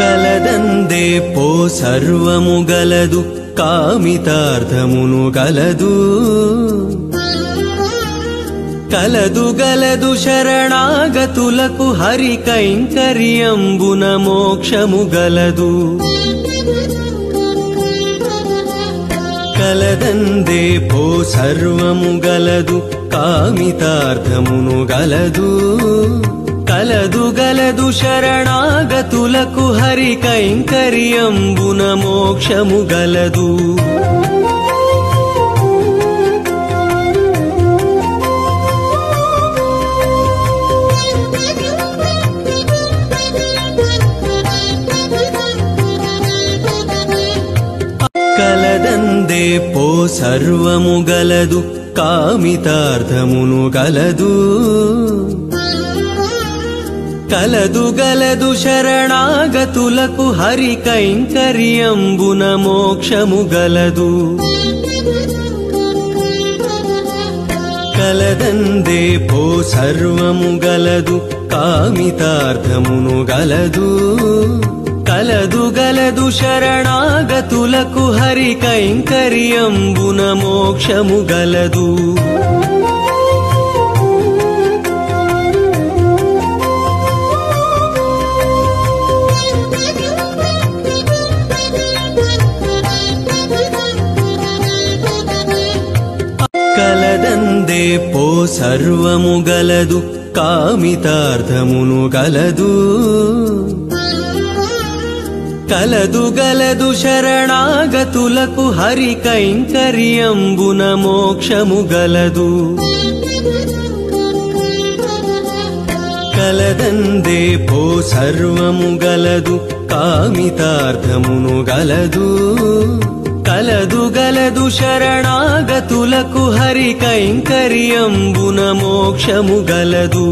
కలదందే పో సర్వము గలదు కామితార్థమును గలదు కలదు గలదు శరణాగతులకు హరి కైంకర్యంబున మోక్షము గలదు కలదందే పో సర్వము గలదు కామితార్థమును గలదు కలదు గలదు శరణాగతులకు హరి కైంకర్యంబున మోక్షము గలదు కలదందే పో సర్వము గలదు కామితార్థమును గలదు కలదు గలదు శరణాగతులకు హరి కైంకర్యంబున మోక్షము గలదు కలదందే పో సర్వము గలదు కామితార్థమును గలదు కలదు గలదు శరణాగతులకు హరి కైంకర్యంబున మోక్షము గలదు కలదందే పో సర్వము గలదు కామితార్థమును గలదు కలదు గలదు శరణాగతులకు హరి కైంకర్యంబున మోక్షము గలదు కలదందే పో సర్వము గలదు కామితార్థమును గలదు కలదు గలదు శరణాగతులకు హరి కైంకర్యంబున మోక్షము గలదు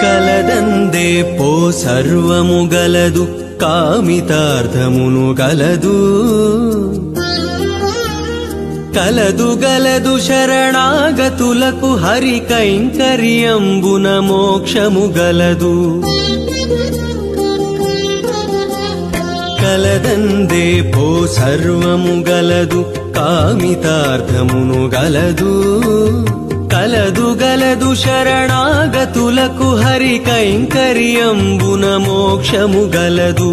కలదందే పో సర్వము గలదు కామితార్థమును గలదు కలదు గలదు శరణాగతులకు హరి కైంకర్యంబున మోక్షము గలదు కలదందే పో సర్వము గలదు కామితార్థమును గలదు కలదు గలదు శరణాగతులకు హరి కైంకర్యంబున మోక్షము గలదు